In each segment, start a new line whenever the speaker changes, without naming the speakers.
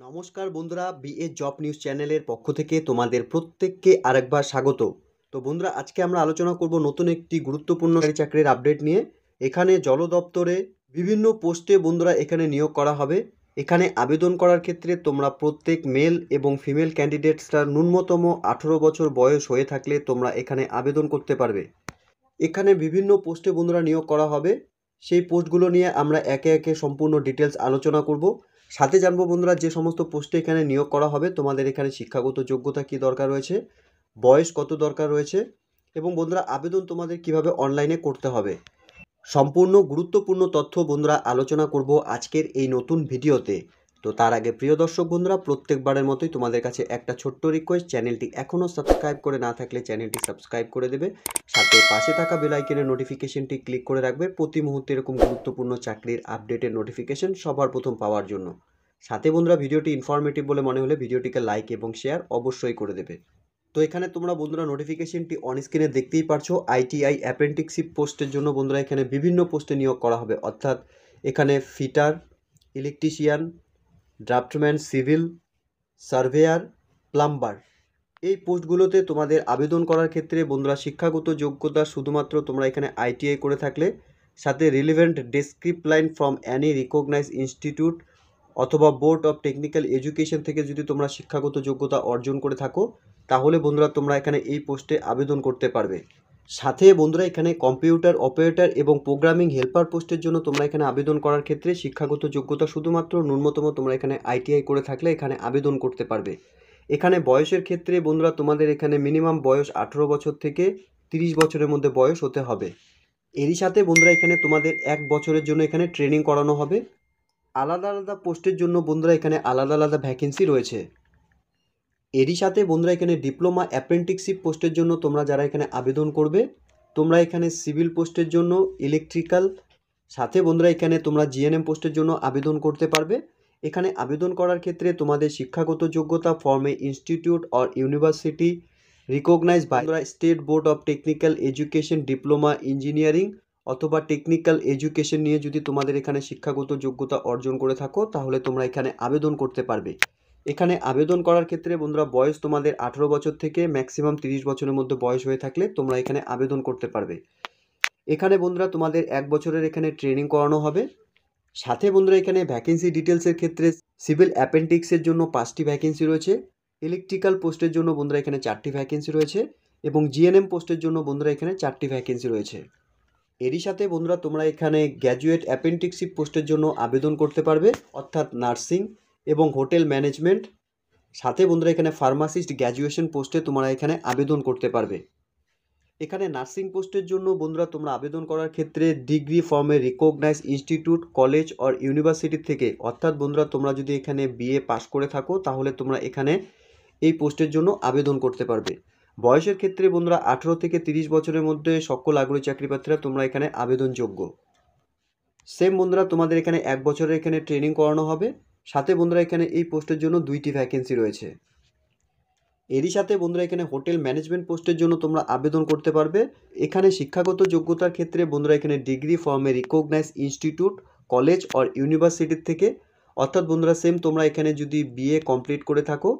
নমস্কার বন্ধুরা, BA job news চ্যানেলের পক্ষ থেকে তোমাদের প্রত্যেককে আরেকবার স্বাগত। তো বন্ধুরা, আজকে আমরা আলোচনা করব নতুন একটি গুরুত্বপূর্ণ চাকরির আপডেট নিয়ে। এখানে জল দপ্তরে বিভিন্ন পোস্টে বন্ধুরা এখানে নিয়োগ করা হবে। এখানে আবেদন করার ক্ষেত্রে তোমরা প্রত্যেক মেল এবং ফিমেল ক্যান্ডিডেটসরা ন্যূনতম 18 বছর বয়স হয়ে থাকলে তোমরা এখানে আবেদন করতে পারবে। এখানে বিভিন্ন পোস্টে বন্ধুরা নিয়োগ করা হবে। সেই পোস্টগুলো নিয়ে আমরা একে একে সম্পূর্ণ ডিটেলস আলোচনা করব। সাথে জানবো বন্ধুরা, যে সমস্ত পোস্টে এখানে নিয়োগ করা হবে তোমাদের এখানে শিক্ষাগত যোগ্যতা কী দরকার রয়েছে, বয়স কত দরকার রয়েছে, এবং বন্ধুরা আবেদন তোমাদের কিভাবে অনলাইনে করতে হবে। সম্পূর্ণ গুরুত্বপূর্ণ তথ্য বন্ধুরা আলোচনা করব আজকের এই নতুন ভিডিওতে। তো তার আগে প্রিয় দর্শক বন্ধুরা, প্রত্যেকবারের মতোই তোমাদের কাছে একটা ছোট্ট রিকোয়েস্ট, চ্যানেলটি এখনও সাবস্ক্রাইব করে না থাকলে চ্যানেলটি সাবস্ক্রাইব করে দেবে। সাথে পাশে থাকা বেল আইকনের নোটিফিকেশনটি ক্লিক করে রাখবে প্রতি মুহূর্তে এরকম গুরুত্বপূর্ণ চাকরির আপডেটের নোটিফিকেশন সবার প্রথম পাওয়ার জন্য। সাথে বন্ধুরা, ভিডিওটি ইনফরমেটিভ বলে মনে হলে ভিডিওটিকে লাইক এবং শেয়ার অবশ্যই করে দেবে। তো এখানে তোমরা বন্ধুরা নোটিফিকেশনটি অন স্ক্রিনে দেখতেই পারছো। আইটিআই অ্যাপ্রেন্টিসশিপ পোস্টের জন্য বন্ধুরা এখানে বিভিন্ন পোস্টে নিয়োগ করা হবে, অর্থাৎ এখানে fitter, electrician, draughtsman, civil surveyor, plumber, এই পোস্টগুলোতে তোমাদের আবেদন করার ক্ষেত্রে বন্ধুরা শিক্ষাগত যোগ্যতা শুধুমাত্র তোমরা এখানে আইটিআই করে থাকলে, সাথে রিলিভেন্ট ডেসক্রিপ্ট line from any recognised institute অথবা বোর্ড অফ টেকনিক্যাল এডুকেশন থেকে যদি তোমরা শিক্ষাগত যোগ্যতা অর্জন করে থাকো, তাহলে বন্ধুরা তোমরা এখানে এই পোস্টে আবেদন করতে পারবে। সাথে বন্ধুরা এখানে কম্পিউটার অপারেটর এবং প্রোগ্রামিং হেল্পার পোস্টের জন্য তোমরা এখানে আবেদন করার ক্ষেত্রে শিক্ষাগত যোগ্যতা শুধুমাত্র ন্যূনতম তোমরা এখানে আইটিআই করে থাকলে এখানে আবেদন করতে পারবে। এখানে বয়সের ক্ষেত্রে বন্ধুরা তোমাদের এখানে মিনিমাম বয়স 18 বছর থেকে 30 বছরের মধ্যে বয়স হতে হবে। এরই সাথে বন্ধুরা এখানে তোমাদের 1 বছরের জন্য এখানে ট্রেনিং করানো হবে। আলাদা আলাদা পোস্টের জন্য বন্ধুরা এখানে আলাদা আলাদা ভ্যাকেন্সি রয়েছে। এরই সাথে বন্ধুরা এখানে ডিপ্লোমা অ্যাপ্রেন্টিসশিপ পোস্টের জন্য তোমরা যারা এখানে আবেদন করবে, তোমরা এখানে সিভিল পোস্টের জন্য ইলেকট্রিক্যাল, সাথে বন্ধুরা এখানে তোমরা জিএনএম পোস্টের জন্য আবেদন করতে পারবে। এখানে আবেদন করার ক্ষেত্রে তোমাদের শিক্ষাগত যোগ্যতা ফর্মে institute or university recognise by state board of technical education diploma engineering অথবা টেকনিক্যাল এডুকেশন নিয়ে যদি তোমাদের এখানে শিক্ষাগত যোগ্যতা অর্জন করে থাকো, তাহলে তোমরা এখানে আবেদন করতে পারবে। এখানে আবেদন করার ক্ষেত্রে বন্ধুরা বয়স তোমাদের 18 বছর থেকে ম্যাক্সিমাম 30 বছরের মধ্যে বয়স হয়ে থাকলে তোমরা এখানে আবেদন করতে পারবে। এখানে বন্ধুরা তোমাদের 1 বছরের এখানে ট্রেনিং করানো হবে। সাথে বন্ধুরা এখানে ভ্যাকেন্সি ডিটেলসের ক্ষেত্রে সিভিল অ্যাপেন্ডিক্সের জন্য 5টি ভ্যাকেন্সি রয়েছে, ইলেকট্রিক্যাল পোস্টের জন্য বন্ধুরা এখানে 4টি ভ্যাকেন্সি রয়েছে, এবং জিএনএম পোস্টের জন্য বন্ধুরা এখানে 4টি ভ্যাকেন্সি রয়েছে। এরই সাথে বন্ধুরা তোমরা এখানে গ্র্যাজুয়েট অ্যাপ্রেন্টিসশিপ পোস্টের জন্য আবেদন করতে পারবে, অর্থাৎ নার্সিং এবং হোটেল ম্যানেজমেন্ট। সাথে বন্ধুরা এখানে ফার্মাসিস্ট গ্র্যাজুয়েশন পোস্টে তোমরা এখানে আবেদন করতে পারবে। এখানে নার্সিং পোস্টের জন্য বন্ধুরা তোমরা আবেদন করার ক্ষেত্রে ডিগ্রি ফর্মে recognise institute, college or university থেকে, অর্থাৎ বন্ধুরা তোমরা যদি এখানে বিএ পাস করে থাকো তাহলে তোমরা এখানে এই পোস্টের জন্য আবেদন করতে পারবে। বয়সের ক্ষেত্রে বন্ধুরা 18 থেকে 30 বছরের মধ্যে সকল আগ্রহী চাকরিপ্রার্থীরা তোমরা এখানে আবেদনযোগ্য। সেম বন্ধুরা তোমাদের এখানে 1 বছরের এখানে ট্রেনিং করানো হবে। সাথে বন্ধুরা এখানে এই পোস্টের জন্য 2টি ভ্যাকেন্সি রয়েছে। এরই সাথে বন্ধুরা এখানে হোটেল ম্যানেজমেন্ট পোস্টের জন্য তোমরা আবেদন করতে পারবে। এখানে শিক্ষাগত যোগ্যতার ক্ষেত্রে বন্ধুরা এখানে ডিগ্রি ফর্মে রিকগনাইজ ইনস্টিটিউট, কলেজ অর ইউনিভার্সিটির থেকে, অর্থাৎ বন্ধুরা সেম তোমরা এখানে যদি বিএ কমপ্লিট করে থাকো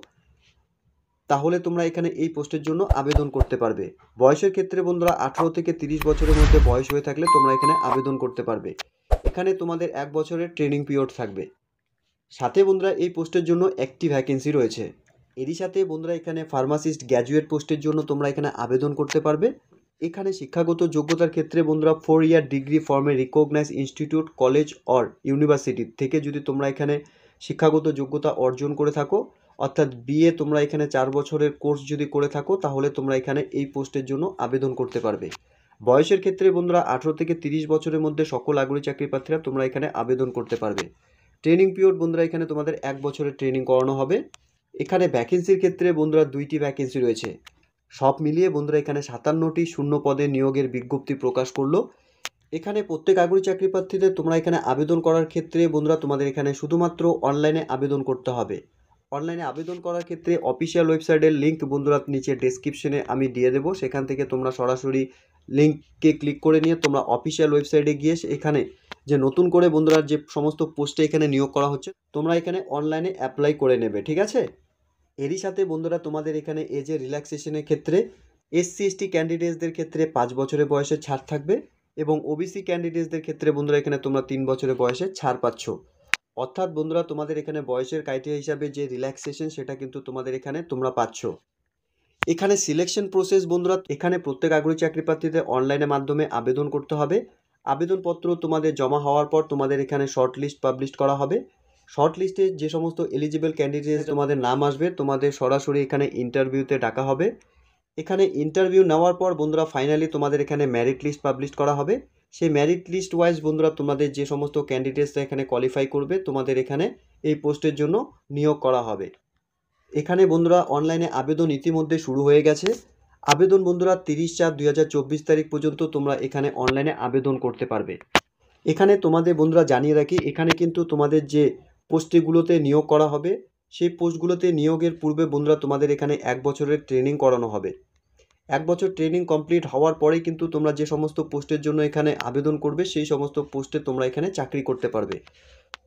তাহলে তোমরা এখানে এই পোস্টের জন্য আবেদন করতে পারবে। বয়সের ক্ষেত্রে বন্ধুরা 18 থেকে 30 বছরের মধ্যে বয়স হয়ে থাকলে তোমরা এখানে আবেদন করতে পারবে। এখানে তোমাদের 1 বছরের ট্রেনিং পিরিয়ড থাকবে। সাথে বন্ধুরা এই পোস্টের জন্য 1টি ভ্যাকেন্সি রয়েছে। এরই সাথে বন্ধুরা এখানে ফার্মাসিস্ট গ্র্যাজুয়েট পোস্টের জন্য তোমরা এখানে আবেদন করতে পারবে। এখানে শিক্ষাগত যোগ্যতার ক্ষেত্রে বন্ধুরা 4 ইয়ার ডিগ্রি ফর্মে recognise institute, college or university থেকে যদি তোমরা এখানে শিক্ষাগত যোগ্যতা অর্জন করে থাকো, অর্থাৎ বিএ তোমরা এখানে 4 বছরের কোর্স যদি করে থাকো, তাহলে তোমরা এখানে এই পোস্টের জন্য আবেদন করতে পারবে। বয়সের ক্ষেত্রে বন্ধুরা 18 থেকে 30 বছরের মধ্যে সকল আগ্রহী চাকরিপ্রার্থীরা তোমরা এখানে আবেদন করতে পারবে। ট্রেনিং পিরিয়ড বন্ধুরা এখানে তোমাদের 1 বছরের ট্রেনিং করানো হবে। এখানে ভ্যাকেন্সির ক্ষেত্রে বন্ধুরা 2টি ভ্যাকেন্সি রয়েছে। সব মিলিয়ে বন্ধুরা এখানে 57টি শূন্য পদে নিয়োগের বিজ্ঞপ্তি প্রকাশ করলো। এখানে প্রত্যেক আগ্রহী চাকরিপ্রার্থীদের তোমরা এখানে আবেদন করার ক্ষেত্রে বন্ধুরা তোমাদের এখানে শুধুমাত্র অনলাইনে আবেদন করতে হবে। অনলাইনে আবেদন করার ক্ষেত্রে অফিসিয়াল ওয়েবসাইটের লিঙ্ক বন্ধুরা নিচে ডেসক্রিপশনে আমি দিয়ে দেবো, সেখান থেকে তোমরা সরাসরি লিঙ্কে ক্লিক করে নিয়ে তোমরা অফিসিয়াল ওয়েবসাইটে গিয়ে এখানে যে নতুন করে বন্ধুরা যে সমস্ত পোস্টে এখানে নিয়োগ করা হচ্ছে তোমরা এখানে অনলাইনে অ্যাপ্লাই করে নেবে, ঠিক আছে। এরই সাথে বন্ধুরা তোমাদের এখানে এজে রিল্যাক্সেশনের ক্ষেত্রে SC ST ক্যান্ডিডেটসদের ক্ষেত্রে 5 বছরের বয়সে ছাড় থাকবে এবং OBC ক্যান্ডিডেটসদের ক্ষেত্রে বন্ধুরা এখানে তোমরা 3 বছরের বয়সে ছাড় পাচ্ছ। অর্থাৎ বন্ধুরা তোমাদের এখানে বয়সের ক্রাইটেরিয়া হিসাবে যে রিল্যাক্সেশন সেটা কিন্তু তোমাদের এখানে তোমরা পাচ্ছ। এখানে সিলেকশন প্রসেস বন্ধুরা, এখানে প্রত্যেক আগ্রহী চাকরি প্রার্থীদের অনলাইনের মাধ্যমে আবেদন করতে হবে। আবেদনপত্র তোমাদের জমা হওয়ার পর তোমাদের এখানে শর্ট লিস্ট পাবলিশ করা হবে। শর্ট লিস্টে যে সমস্ত এলিজিবল ক্যান্ডিডেট তোমাদের নাম আসবে তোমাদের সরাসরি এখানে ইন্টারভিউতে ডাকা হবে। এখানে ইন্টারভিউ নেওয়ার পর বন্ধুরা ফাইনালি তোমাদের এখানে মেরিট লিস্ট পাবলিশ করা হবে। সেই মেরিট লিস্ট ওয়াইজ বন্ধুরা তোমাদের যে সমস্ত ক্যান্ডিডেটসরা এখানে কোয়ালিফাই করবে তোমাদের এখানে এই পোস্টের জন্য নিয়োগ করা হবে। এখানে বন্ধুরা অনলাইনে আবেদন ইতিমধ্যে শুরু হয়ে গেছে। আবেদন বন্ধুরা 30/4/2024 তারিখ পর্যন্ত তোমরা এখানে অনলাইনে আবেদন করতে পারবে। এখানে তোমাদের বন্ধুরা জানিয়ে রাখি, এখানে কিন্তু তোমাদের যে পোস্টগুলোতে নিয়োগ করা হবে সেই পোস্টগুলোতে নিয়োগের পূর্বে বন্ধুরা তোমাদের এখানে 1 বছরের ট্রেনিং করানো হবে। 1 বছর ট্রেনিং কমপ্লিট হওয়ার পরেই কিন্তু তোমরা যে সমস্ত পোস্টের জন্য এখানে আবেদন করবে সেই সমস্ত পোস্টে তোমরা এখানে চাকরি করতে পারবে।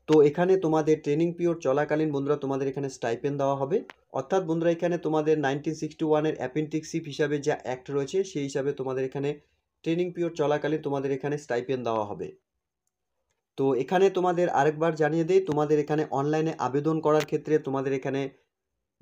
তো এখানে তোমাদের ট্রেনিং পিরিয়ড চলাকালীন বন্ধুরা তোমাদের এখানে স্টাইপেন্ড দেওয়া হবে। অর্থাৎ বন্ধুরা এখানে তোমাদের 1961-এর অ্যাপেন্ডিক্সশিপ হিসাবে যা অ্যাক্ট রয়েছে সেই হিসাবে তোমাদের এখানে ট্রেনিং পিরিয়ড চলাকালীন তোমাদের এখানে স্টাইপেন্ড দেওয়া হবে। তো এখানে তোমাদের আরেকবার জানিয়ে দেই, তোমাদের এখানে অনলাইনে আবেদন করার ক্ষেত্রে তোমাদের এখানে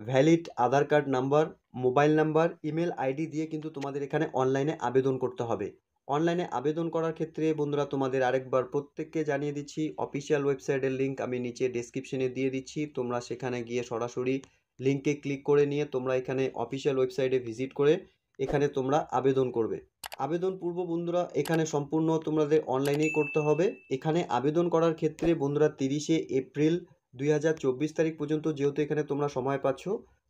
valid Aadhaar card number, mobile number, email ID দিয়ে কিন্তু তোমাদের এখানে অনলাইনে আবেদন করতে হবে। অনলাইনে আবেদন করার ক্ষেত্রে বন্ধুরা তোমাদের আরেকবার প্রত্যেককে জানিয়ে দিচ্ছি, অফিসিয়াল ওয়েবসাইটের লিঙ্ক আমি নিচে ডেসক্রিপশনে দিয়ে দিচ্ছি। তোমরা সেখানে গিয়ে সরাসরি লিঙ্কে ক্লিক করে নিয়ে তোমরা এখানে অফিসিয়াল ওয়েবসাইটে ভিজিট করে এখানে তোমরা আবেদন করবে। আবেদন পূর্ব বন্ধুরা এখানে সম্পূর্ণ তোমাদের অনলাইনেই করতে হবে। এখানে আবেদন করার ক্ষেত্রে বন্ধুরা 30শে এপ্রিল 2024 তারিখ পর্যন্ত যেহেতু এখানে তোমরা সময় পাচ্ছ,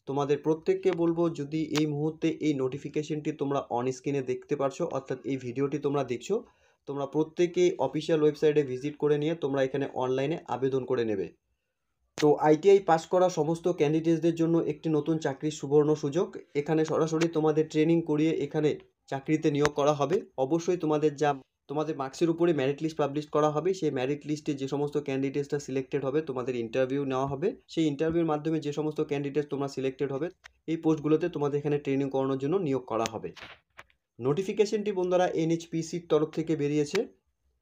তোমাদের প্রত্যেককে বলবো যদি এই মুহূর্তে এই নোটিফিকেশনটি তোমরা অন স্ক্রিনে দেখতে পারছো অর্থাৎ এই ভিডিওটি তোমরা দেখছো, তোমরা প্রত্যেকেই অফিসিয়াল ওয়েবসাইটে ভিজিট করে নিয়ে তোমরা এখানে অনলাইনে আবেদন করে নেবে। তো ITI পাস করা সমস্ত ক্যান্ডিডেটসদের জন্য একটি নতুন চাকরির সুবর্ণ সুযোগ। এখানে সরাসরি তোমাদের ট্রেনিং করিয়ে এখানে চাকরিতে নিয়োগ করা হবে। অবশ্যই তোমাদের মার্কসের উপরে মেরিট লিস্ট পাবলিশ করা হবে। সেই মেরিট লিস্টে যে সমস্ত ক্যান্ডিডেটসরা সিলেক্টেড হবে তোমাদের ইন্টারভিউ নেওয়া হবে। সেই ইন্টারভিউর মাধ্যমে যে সমস্ত ক্যান্ডিডেট তোমরা সিলেক্টেড হবে এই পোস্টগুলোতে তোমাদের এখানে ট্রেনিং করানোর জন্য নিয়োগ করা হবে। নোটিফিকেশনটি বন্ধুরা NHPCর তরফ থেকে বেরিয়েছে।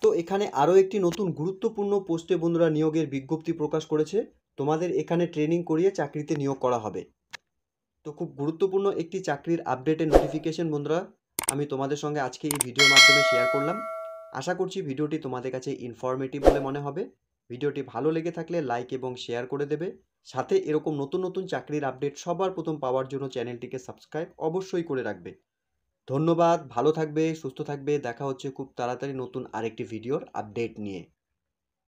তো এখানে আরও একটি নতুন গুরুত্বপূর্ণ পোস্টে বন্ধুরা নিয়োগের বিজ্ঞপ্তি প্রকাশ করেছে। তোমাদের এখানে ট্রেনিং করিয়ে চাকরিতে নিয়োগ করা হবে। তো খুব গুরুত্বপূর্ণ একটি চাকরির আপডেটের নোটিফিকেশন বন্ধুরা আমি তোমাদের সঙ্গে আজকে এই ভিডিওর মাধ্যমে শেয়ার করলাম। আশা করছি ভিডিওটি তোমাদের কাছে ইনফরমেটিভ বলে মনে হবে। ভিডিওটি ভালো লেগে থাকলে লাইক এবং শেয়ার করে দেবে। সাথে এরকম নতুন নতুন চাকরির আপডেট সবার প্রথম পাওয়ার জন্য চ্যানেলটিকে সাবস্ক্রাইব অবশ্যই করে রাখবে। ধন্যবাদ, ভালো থাকবে, সুস্থ থাকবে। দেখা হচ্ছে খুব তাড়াতাড়ি নতুন আরেকটি ভিডিওর আপডেট নিয়ে।